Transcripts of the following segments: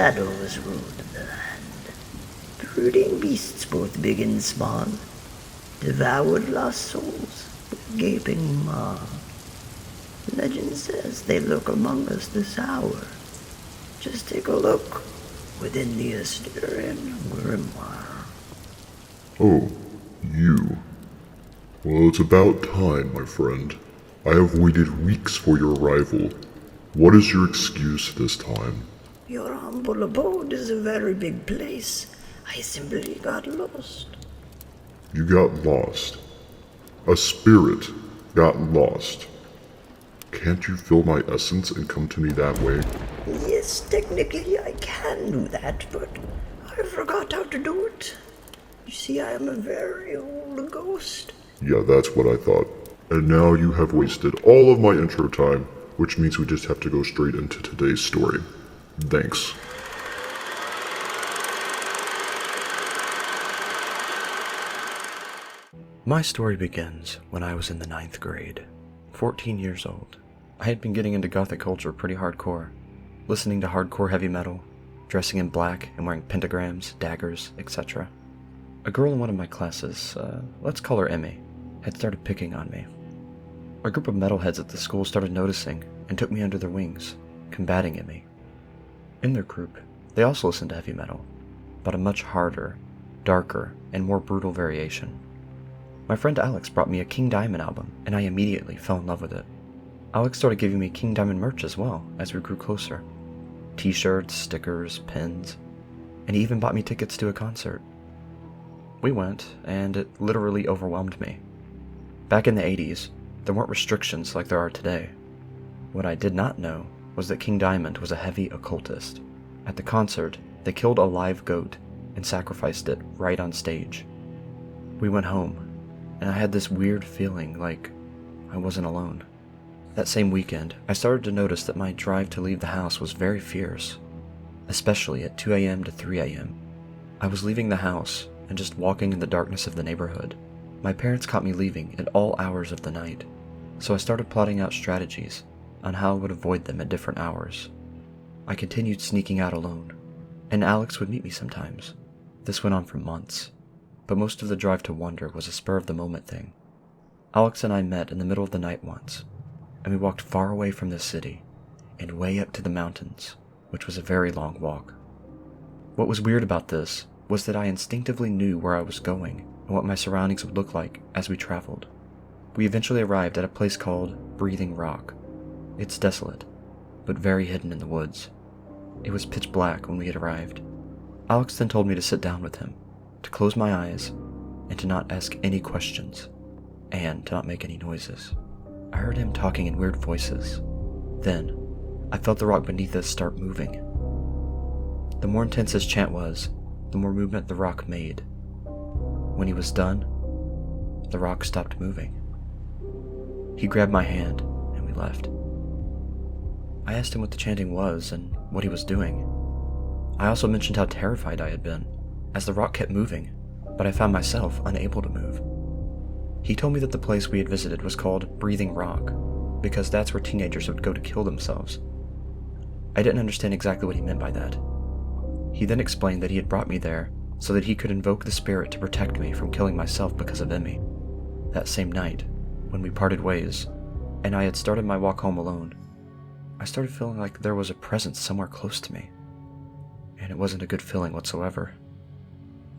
shadows ruled the land. Brooding beasts both big and small devoured lost souls with gaping maw. Legend says they lurk among us this hour. Just take a look within the Austerian Grimoire. Oh, you. Well, it's about time, my friend. I have waited weeks for your arrival. What is your excuse this time? Your humble abode is a very big place. I simply got lost. You got lost. A spirit got lost. Can't you feel my essence and come to me that way? Yes, technically I can do that, but I forgot how to do it. You see, I am a very old ghost. Yeah, that's what I thought. And now you have wasted all of my intro time, which means we just have to go straight into today's story. Thanks. My story begins when I was in the 9th grade, 14 years old. I had been getting into gothic culture pretty hardcore, listening to hardcore heavy metal, dressing in black and wearing pentagrams, daggers, etc. A girl in one of my classes, let's call her Emmy, had started picking on me. A group of metalheads at the school started noticing and took me under their wings, combating Emmy. In their group, they also listened to heavy metal, but a much harder, darker, and more brutal variation. My friend Alex brought me a King Diamond album, and I immediately fell in love with it. Alex started giving me King Diamond merch as well as we grew closer. T-shirts, stickers, pins, and he even bought me tickets to a concert. We went, and it literally overwhelmed me. Back in the 80s, there weren't restrictions like there are today. What I did not know was that King Diamond was a heavy occultist. At the concert, they killed a live goat and sacrificed it right on stage. We went home, and I had this weird feeling like I wasn't alone. That same weekend, I started to notice that my drive to leave the house was very fierce, especially at 2 a.m. to 3 a.m. I was leaving the house and just walking in the darkness of the neighborhood. My parents caught me leaving at all hours of the night, so I started plotting out strategies on how I would avoid them at different hours. I continued sneaking out alone, and Alex would meet me sometimes. This went on for months, but most of the drive to Wonder was a spur-of-the-moment thing. Alex and I met in the middle of the night once, and we walked far away from the city and way up to the mountains, which was a very long walk. What was weird about this was that I instinctively knew where I was going and what my surroundings would look like as we traveled. We eventually arrived at a place called Breathing Rock. It's desolate, but very hidden in the woods. It was pitch black when we had arrived. Alex then told me to sit down with him, to close my eyes, and to not ask any questions, and to not make any noises. I heard him talking in weird voices. Then, I felt the rock beneath us start moving. The more intense his chant was, the more movement the rock made. When he was done, the rock stopped moving. He grabbed my hand, and we left. I asked him what the chanting was and what he was doing. I also mentioned how terrified I had been, as the rock kept moving, but I found myself unable to move. He told me that the place we had visited was called Breathing Rock, because that's where teenagers would go to kill themselves. I didn't understand exactly what he meant by that. He then explained that he had brought me there so that he could invoke the spirit to protect me from killing myself because of Emmy. That same night, when we parted ways, and I had started my walk home alone, I started feeling like there was a presence somewhere close to me, and it wasn't a good feeling whatsoever.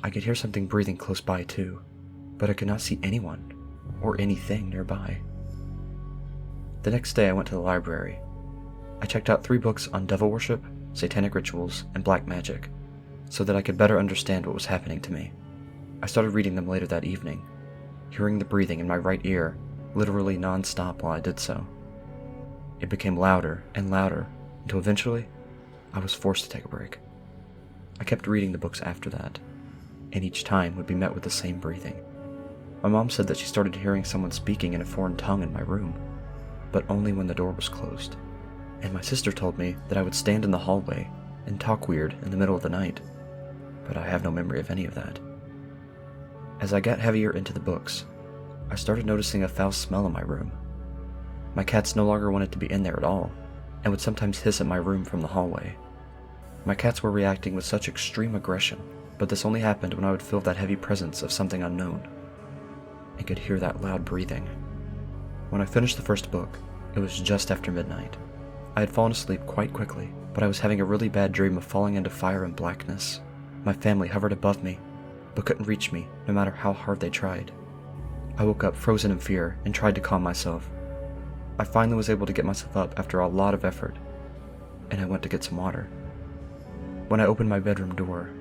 I could hear something breathing close by too, but I could not see anyone or anything nearby. The next day I went to the library. I checked out 3 books on devil worship, satanic rituals, and black magic, so that I could better understand what was happening to me. I started reading them later that evening, hearing the breathing in my right ear literally non-stop while I did so. It became louder and louder until eventually I was forced to take a break. I kept reading the books after that, and each time would be met with the same breathing. My mom said that she started hearing someone speaking in a foreign tongue in my room, but only when the door was closed. And my sister told me that I would stand in the hallway and talk weird in the middle of the night, but I have no memory of any of that. As I got heavier into the books, I started noticing a foul smell in my room. My cats no longer wanted to be in there at all, and would sometimes hiss at my room from the hallway. My cats were reacting with such extreme aggression, but this only happened when I would feel that heavy presence of something unknown. I could hear that loud breathing. When I finished the first book, it was just after midnight. I had fallen asleep quite quickly, but I was having a really bad dream of falling into fire and blackness. My family hovered above me, but couldn't reach me no matter how hard they tried. I woke up frozen in fear and tried to calm myself. I finally was able to get myself up after a lot of effort, and I went to get some water. When I opened my bedroom door,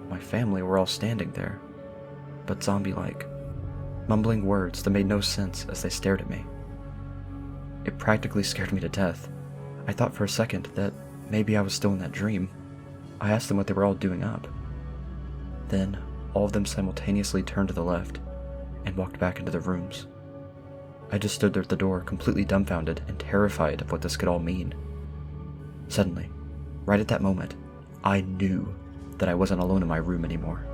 my family were all standing there, but zombie-like, mumbling words that made no sense as they stared at me. It practically scared me to death. I thought for a second that maybe I was still in that dream. I asked them what they were all doing up. Then, all of them simultaneously turned to the left and walked back into their rooms. I just stood there at the door, completely dumbfounded and terrified of what this could all mean. Suddenly, right at that moment, I knew that I wasn't alone in my room anymore.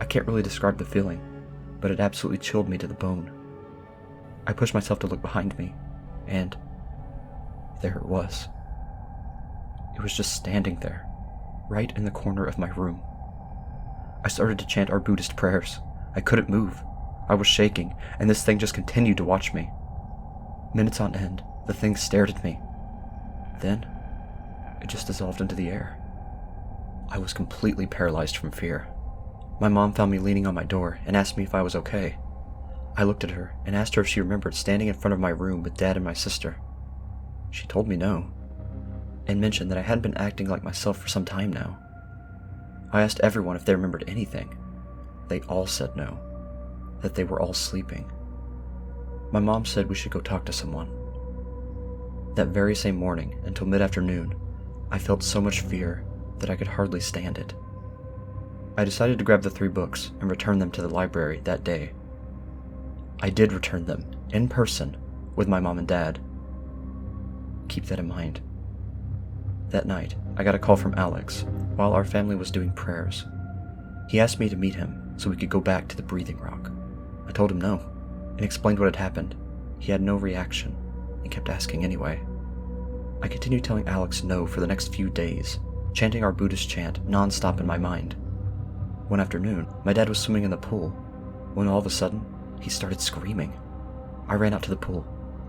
I can't really describe the feeling, but it absolutely chilled me to the bone. I pushed myself to look behind me, and there it was. It was just standing there, right in the corner of my room. I started to chant our Buddhist prayers. I couldn't move. I was shaking, and this thing just continued to watch me. Minutes on end, the thing stared at me. Then, it just dissolved into the air. I was completely paralyzed from fear. My mom found me leaning on my door and asked me if I was okay. I looked at her and asked her if she remembered standing in front of my room with Dad and my sister. She told me no, and mentioned that I hadn't been acting like myself for some time now. I asked everyone if they remembered anything. They all said no, that they were all sleeping. My mom said we should go talk to someone. That very same morning, until mid-afternoon, I felt so much fear that I could hardly stand it. I decided to grab the 3 books and return them to the library that day. I did return them, in person, with my mom and Dad. Keep that in mind. That night, I got a call from Alex while our family was doing prayers. He asked me to meet him so we could go back to the breathing rock. I told him no, and explained what had happened. He had no reaction, and kept asking anyway. I continued telling Alex no for the next few days, chanting our Buddhist chant non-stop in my mind. One afternoon, my dad was swimming in the pool, when all of a sudden, he started screaming. I ran out to the pool,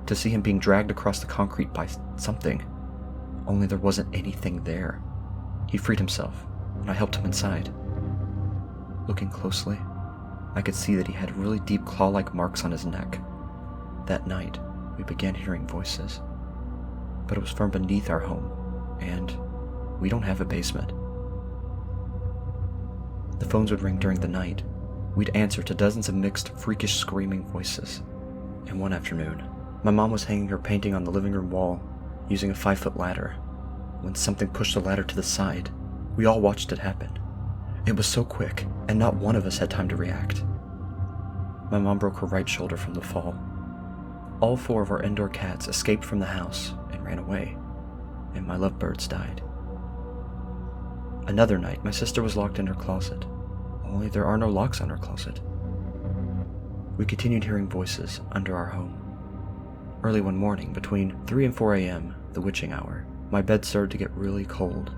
to see him being dragged across the concrete by something, only there wasn't anything there. He freed himself, and I helped him inside. Looking closely, I could see that he had really deep claw-like marks on his neck. That night, we began hearing voices, but it was from beneath our home, and we don't have a basement. The phones would ring during the night. We'd answer to dozens of mixed, freakish screaming voices. And one afternoon, my mom was hanging her painting on the living room wall, using a 5-foot ladder, when something pushed the ladder to the side. We all watched it happen. It was so quick, and not one of us had time to react. My mom broke her right shoulder from the fall. All 4 of our indoor cats escaped from the house and ran away, and my lovebirds died. Another night, my sister was locked in her closet, only there are no locks on her closet. We continued hearing voices under our home. Early one morning, between 3 and 4 a.m., the witching hour, my bed started to get really cold.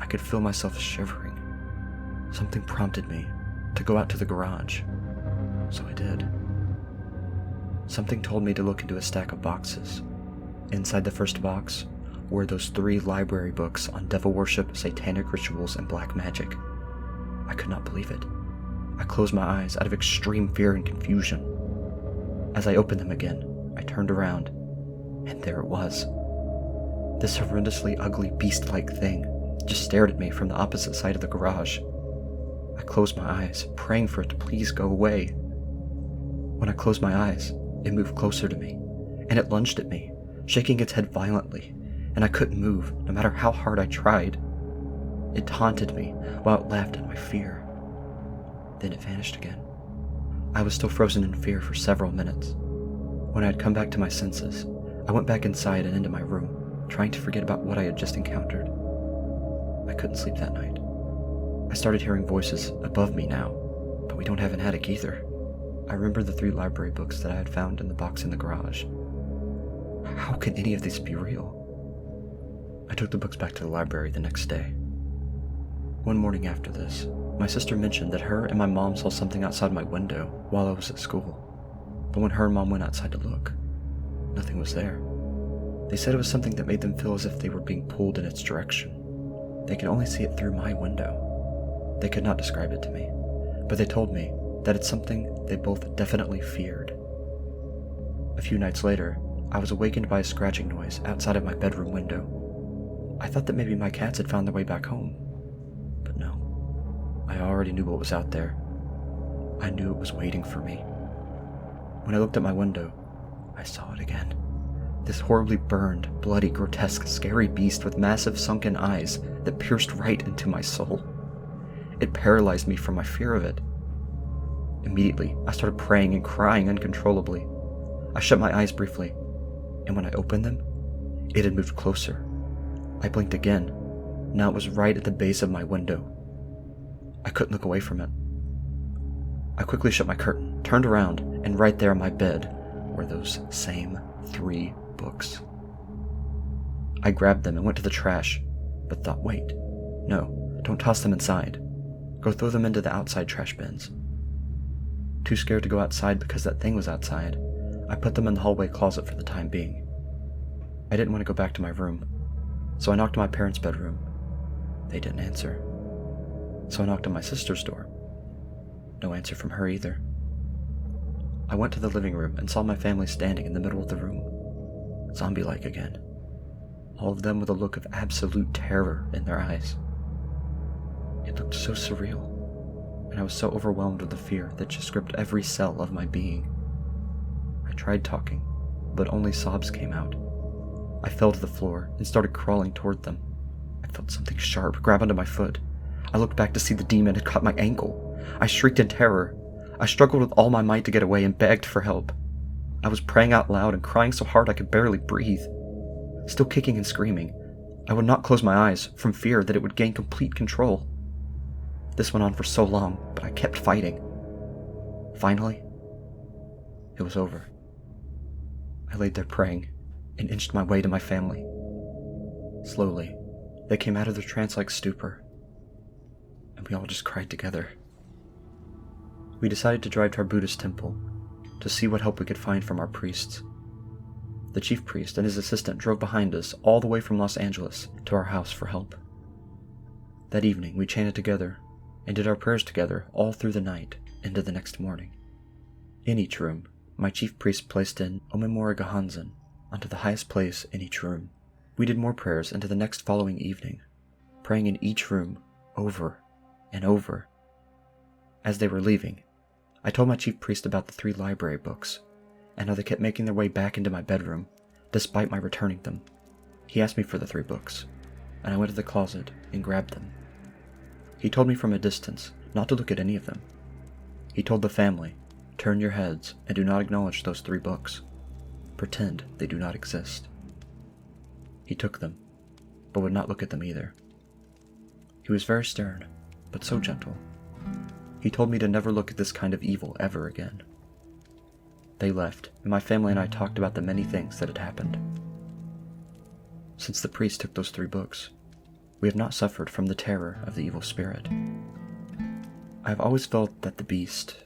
I could feel myself shivering. Something prompted me to go out to the garage, so I did. Something told me to look into a stack of boxes. Inside the first box were those 3 library books on devil worship, satanic rituals, and black magic. I could not believe it. I closed my eyes out of extreme fear and confusion. As I opened them again, I turned around, and there it was. This horrendously ugly beast-like thing just stared at me from the opposite side of the garage. I closed my eyes, praying for it to please go away. When I closed my eyes, it moved closer to me, and it lunged at me, shaking its head violently, and I couldn't move, no matter how hard I tried. It taunted me while it laughed at my fear. Then it vanished again. I was still frozen in fear for several minutes. When I had come back to my senses, I went back inside and into my room, trying to forget about what I had just encountered. I couldn't sleep that night. I started hearing voices above me now, but we don't have an attic either. I remember the 3 library books that I had found in the box in the garage. How can any of these be real? I took the books back to the library the next day. One morning after this, my sister mentioned that her and my mom saw something outside my window while I was at school. But when her and mom went outside to look, nothing was there. They said it was something that made them feel as if they were being pulled in its direction. They could only see it through my window. They could not describe it to me, but they told me that it's something they both definitely feared. A few nights later, I was awakened by a scratching noise outside of my bedroom window. I thought that maybe my cats had found their way back home, but no. I already knew what was out there. I knew it was waiting for me. When I looked at my window, I saw it again. This horribly burned, bloody, grotesque, scary beast with massive sunken eyes that pierced right into my soul. It paralyzed me from my fear of it. Immediately, I started praying and crying uncontrollably. I shut my eyes briefly, and when I opened them, it had moved closer. I blinked again. Now it was right at the base of my window. I couldn't look away from it. I quickly shut my curtain, turned around, and right there on my bed were those same 3 books. I grabbed them and went to the trash, but thought, wait, no, don't toss them inside. Go throw them into the outside trash bins. Too scared to go outside because that thing was outside, I put them in the hallway closet for the time being. I didn't want to go back to my room, so I knocked on my parents' bedroom. They didn't answer. So I knocked on my sister's door. No answer from her either. I went to the living room and saw my family standing in the middle of the room, zombie-like again. All of them with a look of absolute terror in their eyes. It looked so surreal, and I was so overwhelmed with the fear that just gripped every cell of my being. I tried talking, but only sobs came out. I fell to the floor and started crawling toward them. I felt something sharp grab onto my foot. I looked back to see the demon had caught my ankle. I shrieked in terror. I struggled with all my might to get away and begged for help. I was praying out loud and crying so hard I could barely breathe. Still kicking and screaming, I would not close my eyes from fear that it would gain complete control. This went on for so long, but I kept fighting. Finally, it was over. I laid there praying and inched my way to my family. Slowly, they came out of their trance-like stupor, and we all just cried together. We decided to drive to our Buddhist temple to see what help we could find from our priests. The chief priest and his assistant drove behind us all the way from Los Angeles to our house for help. That evening, we chanted together and did our prayers together all through the night into the next morning. In each room, my chief priest placed in Omemora Gahanzen onto the highest place in each room. We did more prayers into the next following evening, praying in each room over and over. As they were leaving, I told my chief priest about the 3 library books, and how they kept making their way back into my bedroom, despite my returning them. He asked me for the 3 books, and I went to the closet and grabbed them. He told me from a distance not to look at any of them. He told the family, turn your heads and do not acknowledge those 3 books. Pretend they do not exist. He took them, but would not look at them either. He was very stern, but so gentle. He told me to never look at this kind of evil ever again. They left, and my family and I talked about the many things that had happened. Since the priest took those 3 books, we have not suffered from the terror of the evil spirit. I have always felt that the beast,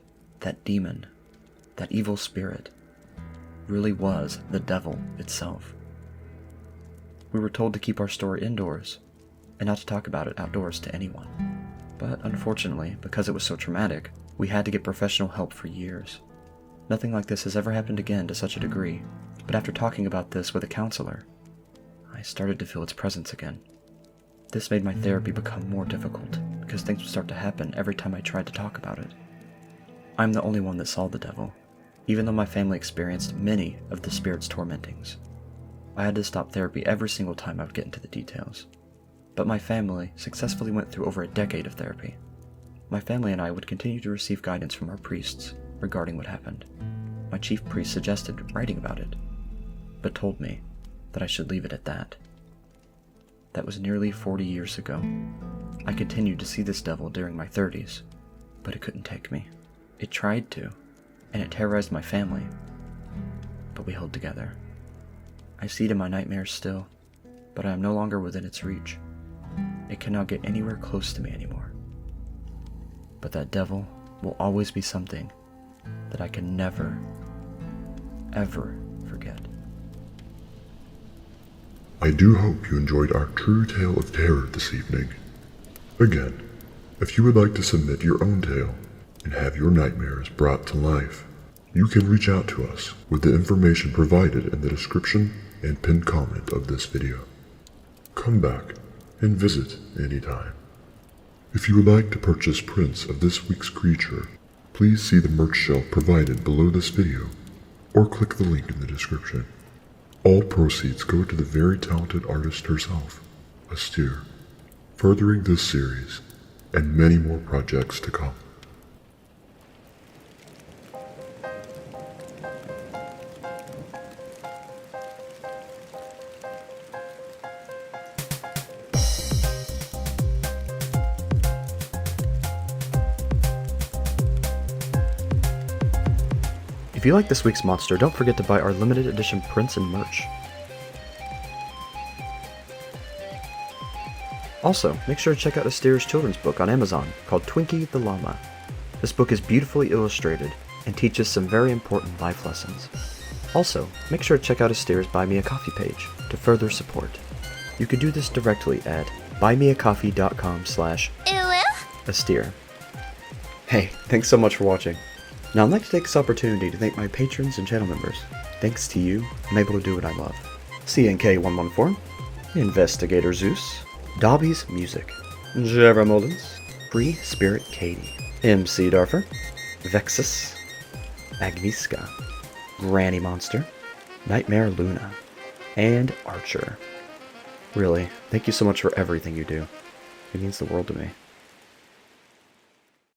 that demon, that evil spirit, really was the devil itself. We were told to keep our story indoors, and not to talk about it outdoors to anyone. But unfortunately, because it was so traumatic, we had to get professional help for years. Nothing like this has ever happened again to such a degree, but after talking about this with a counselor, I started to feel its presence again. This made my therapy become more difficult, because things would start to happen every time I tried to talk about it. I'm the only one that saw the devil, even though my family experienced many of the spirit's tormentings. I had to stop therapy every single time I would get into the details. But my family successfully went through over a decade of therapy. My family and I would continue to receive guidance from our priests regarding what happened. My chief priest suggested writing about it, but told me that I should leave it at that. That was nearly 40 years ago. I continued to see this devil during my 30s, but it couldn't take me. It tried to, and it terrorized my family, but we held together. I see it in my nightmares still, but I am no longer within its reach. It cannot get anywhere close to me anymore. But that devil will always be something that I can never, ever forget. I do hope you enjoyed our true tale of terror this evening. Again, if you would like to submit your own tale and have your nightmares brought to life, you can reach out to us with the information provided in the description and pinned comment of this video. Come back and visit anytime. If you would like to purchase prints of this week's creature, please see the merch shelf provided below this video or click the link in the description. All proceeds go to the very talented artist herself, Austere, furthering this series and many more projects to come. If you like this week's monster, don't forget to buy our limited edition prints and merch. Also, make sure to check out Austere's children's book on Amazon called Twinkie the Llama. This book is beautifully illustrated and teaches some very important life lessons. Also, make sure to check out Austere's Buy Me a Coffee page to further support. You can do this directly at buymeacoffee.com/Austere. Hey, thanks so much for watching. Now I'd like to take this opportunity to thank my patrons and channel members. Thanks to you, I'm able to do what I love. CNK114, Investigator Zeus, Dobby's Music, Jera Mullins, Free Spirit Katie, MC Darfer, Vexus, Agnieszka, Granny Monster, Nightmare Luna, and Archer. Really, thank you so much for everything you do. It means the world to me.